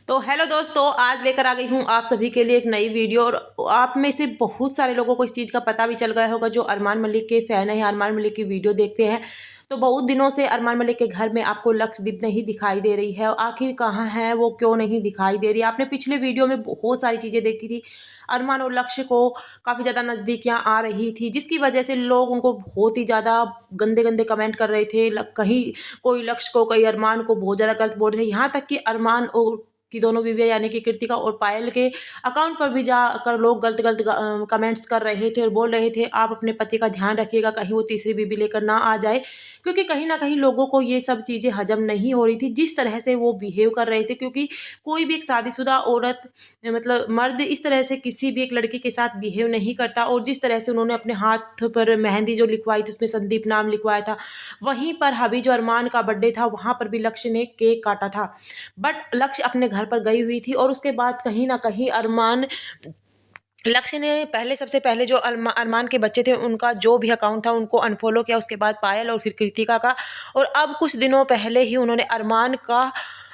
तो हेलो दोस्तों, आज लेकर आ गई हूँ आप सभी के लिए एक नई वीडियो। और आप में से बहुत सारे लोगों को इस चीज़ का पता भी चल गया होगा जो अरमान मलिक के फ़ैन हैं, अरमान मलिक की वीडियो देखते हैं। तो बहुत दिनों से अरमान मलिक के घर में आपको लक्षदीप नहीं दिखाई दे रही है। और आखिर कहाँ है वो, क्यों नहीं दिखाई दे रही? आपने पिछले वीडियो में बहुत सारी चीज़ें देखी थी। अरमान और लक्ष्य को काफ़ी ज़्यादा नज़दीकियाँ आ रही थी, जिसकी वजह से लोग उनको बहुत ही ज़्यादा गंदे गंदे कमेंट कर रहे थे। कहीं कोई लक्ष्य को, कहीं अरमान को बहुत ज़्यादा गलत बोल रहे थे। यहाँ तक कि अरमान और कि दोनों बीवियाँ यानी कि कृतिका और पायल के अकाउंट पर भी जाकर लोग गलत गलत कमेंट्स कर रहे थे और बोल रहे थे आप अपने पति का ध्यान रखिएगा, कहीं वो तीसरी बीवी लेकर ना आ जाए। क्योंकि कहीं ना कहीं लोगों को ये सब चीज़ें हजम नहीं हो रही थी जिस तरह से वो बिहेव कर रहे थे। क्योंकि कोई भी एक शादीशुदा औरत, मतलब मर्द, इस तरह से किसी भी एक लड़की के साथ बिहेव नहीं करता। और जिस तरह से उन्होंने अपने हाथ पर मेहंदी जो लिखवाई थी उसमें संदीप नाम लिखवाया था, वहीं पर अभी जो अरमान का बर्थडे था वहाँ पर भी लक्ष्य ने केक काटा था। बट लक्ष्य अपने घर पर गई हुई थी और उसके बाद कहीं न कहीं अरमान, लक्ष्य ने पहले, सबसे पहले जो अरमान के बच्चे थे उनका जो भी अकाउंट था उनको अनफ़ॉलो किया, उसके बाद पायल और फिर कृतिका का। और अब कुछ दिनों पहले ही उन्होंने अरमान का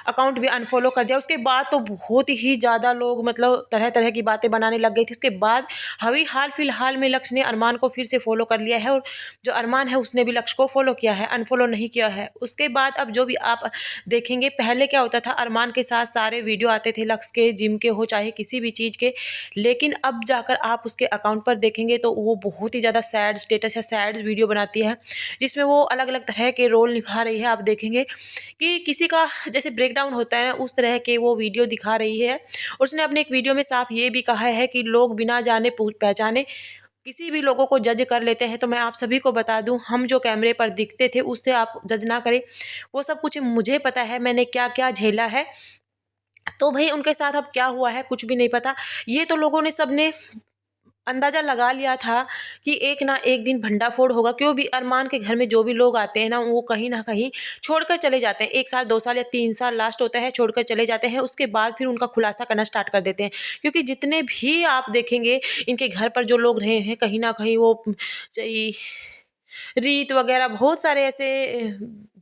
अकाउंट भी अनफ़ॉलो कर दिया। उसके बाद तो बहुत ही ज़्यादा लोग, मतलब तरह तरह की बातें बनाने लग गई थी। उसके बाद अभी हाल फिलहाल में लक्ष्य ने अरमान को फिर से फॉलो कर लिया है और जो अरमान है उसने भी लक्ष्य को फॉलो किया है, अनफॉलो नहीं किया है। उसके बाद अब जो भी आप देखेंगे, पहले क्या होता था, अरमान के साथ सारे वीडियो आते थे लक्ष्य के, जिम के हो चाहे किसी भी चीज़ के। लेकिन अब जाकर आप उसके अकाउंट पर देखेंगे तो वो बहुत ही ज़्यादा सैड स्टेटस या सैड वीडियो बनाती है, जिसमें वो अलग अलग तरह के रोल निभा रही है। आप देखेंगे कि किसी का जैसे ब्रेकडाउन होता है ना, उस तरह के वो वीडियो दिखा रही है। और उसने अपने एक वीडियो में साफ ये भी कहा है कि लोग बिना जाने पहचाने किसी भी लोगों को जज कर लेते हैं। तो मैं आप सभी को बता दूं, हम जो कैमरे पर दिखते थे उससे आप जज ना करें। वो सब कुछ मुझे पता है, मैंने क्या क्या झेला है। तो भाई उनके साथ अब क्या हुआ है कुछ भी नहीं पता। ये तो लोगों ने, सबने अंदाजा लगा लिया था कि एक ना एक दिन भंडाफोड़ होगा। क्यों भी अरमान के घर में जो भी लोग आते हैं ना, वो कहीं ना कहीं छोड़कर चले जाते हैं। 1 साल 2 साल या 3 साल लास्ट होता है, छोड़कर चले जाते हैं। उसके बाद फिर उनका खुलासा करना स्टार्ट कर देते हैं। क्योंकि जितने भी आप देखेंगे इनके घर पर जो लोग रहे हैं, कहीं ना कहीं वो चाहिए रीत वगैरह बहुत सारे ऐसे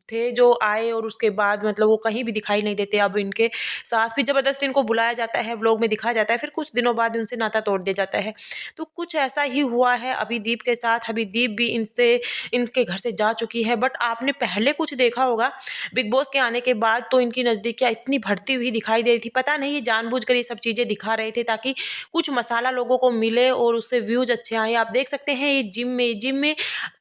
थे जो आए और उसके बाद, मतलब वो कहीं भी दिखाई नहीं देते। अब इनके साथ भी ज़बरदस्ती इनको बुलाया जाता है, व्लॉग में दिखाया जाता है, फिर कुछ दिनों बाद उनसे नाता तोड़ दिया जाता है। तो कुछ ऐसा ही हुआ है अभी दीप के साथ। अभी दीप भी इनसे, इनके घर से जा चुकी है। बट आपने पहले कुछ देखा होगा, बिग बॉस के आने के बाद तो इनकी नज़दीकियाँ इतनी बढ़ती हुई दिखाई दे रही थी। पता नहीं ये जानबूझकर ये सब चीज़ें दिखा रहे थे ताकि कुछ मसाला लोगों को मिले और उससे व्यूज़ अच्छे आए। आप देख सकते हैं ये जिम में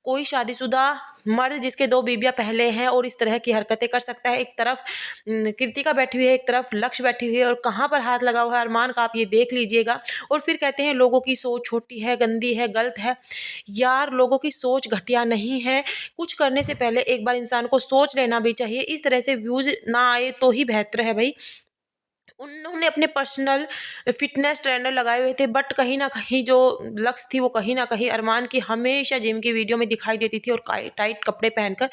कोई शादीशुदा मर्द जिसके 2 बीवियाँ पहले हैं और इस तरह की हरकतें कर सकता है। एक तरफ कृतिका बैठी हुई है, एक तरफ लक्ष्य बैठी हुई है, और कहाँ पर हाथ लगा हुआ है अरमान का, आप ये देख लीजिएगा। और फिर कहते हैं लोगों की सोच छोटी है, गंदी है, गलत है। यार, लोगों की सोच घटिया नहीं है। कुछ करने से पहले एक बार इंसान को सोच लेना भी चाहिए। इस तरह से व्यूज़ ना आए तो ही बेहतर है भाई। उन्होंने अपने पर्सनल फिटनेस ट्रेनर लगाए हुए थे, बट कहीं न कहीं जो लक्ष्य थी वो कहीं न कहीं अरमान की हमेशा जिम की वीडियो में दिखाई देती थी और टाइट कपड़े पहनकर।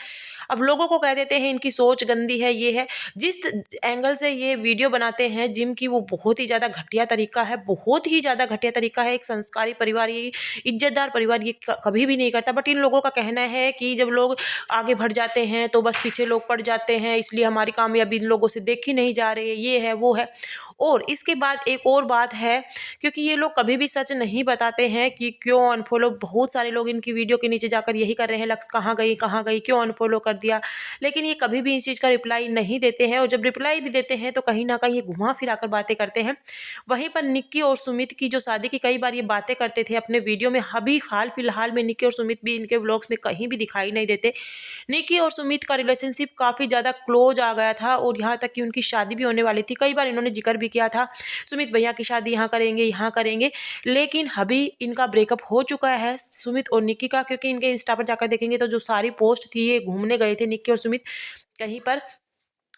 अब लोगों को कह देते हैं इनकी सोच गंदी है, ये है। जिस एंगल से ये वीडियो बनाते हैं जिम की, वो बहुत ही ज़्यादा घटिया तरीका है, बहुत ही ज़्यादा घटिया तरीका है। एक संस्कारी परिवार, ये इज़्ज़तदार परिवार ये कभी भी नहीं करता। बट इन लोगों का कहना है कि जब लोग आगे बढ़ जाते हैं तो बस पीछे लोग पड़ जाते हैं, इसलिए हमारी कामयाबी इन लोगों से देखी नहीं जा रही है, ये है, वो है। और इसके बाद एक और बात है, क्योंकि ये लोग कभी भी सच नहीं बताते हैं कि क्यों अनफॉलो। बहुत सारे लोग इनकी वीडियो के नीचे जाकर यही कर रहे हैं, लक्ष्य कहाँ गई, क्यों अनफॉलो कर दिया। लेकिन ये कभी भी इस चीज़ का रिप्लाई नहीं देते हैं, और जब रिप्लाई भी देते हैं तो कहीं ना कहीं ये घुमा फिरा कर बातें करते हैं। वहीं पर निक्की और सुमित की जो शादी की कई बार ये बातें करते थे अपने वीडियो में। अभी हाल फिलहाल में निक्की और सुमित भी इनके व्लॉग्स में कहीं भी दिखाई नहीं देते। निक्की और सुमित का रिलेशनशिप काफ़ी ज़्यादा क्लोज आ गया था और यहाँ तक कि उनकी शादी भी होने वाली थी। कई बार इन्होंने जिक्र भी किया था सुमित भैया की शादी यहाँ करेंगे। लेकिन अभी इनका ब्रेकअप हो चुका है सुमित और निक्की का। क्योंकि इनके इंस्टा पर जाकर देखेंगे तो जो सारी पोस्ट थी, ये घूमने गए थे निक्की और सुमित कहीं पर,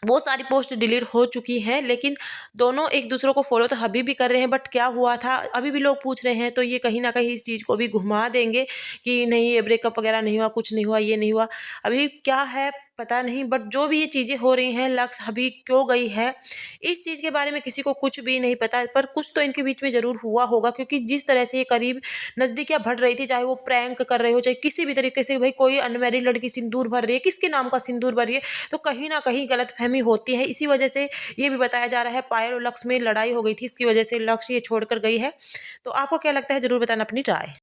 वो सारी पोस्ट डिलीट हो चुकी हैं। लेकिन दोनों एक दूसरे को फॉलो तो अभी भी कर रहे हैं। बट क्या हुआ था अभी भी लोग पूछ रहे हैं, तो ये कहीं ना कहीं इस चीज़ को भी घुमा देंगे कि नहीं, ये ब्रेकअप वगैरह नहीं हुआ, कुछ नहीं हुआ, ये नहीं हुआ। अभी क्या है, पता नहीं, बट जो भी ये चीज़ें हो रही हैं, लक्ष्य अभी क्यों गई है, इस चीज़ के बारे में किसी को कुछ भी नहीं पता। पर कुछ तो इनके बीच में ज़रूर हुआ होगा, क्योंकि जिस तरह से ये करीब नज़दीकियाँ बढ़ रही थी, चाहे वो प्रैंक कर रहे हो, चाहे किसी भी तरीके से भाई कोई अनमैरिड लड़की सिंदूर भर रही है, किसके नाम का सिंदूर भर रही है, तो कहीं ना कहीं गलतफहमी होती है। इसी वजह से ये भी बताया जा रहा है पायल और लक्ष्य में लड़ाई हो गई थी, इसकी वजह से लक्ष्य ये छोड़कर गई है। तो आपको क्या लगता है, ज़रूर बताना अपनी राय।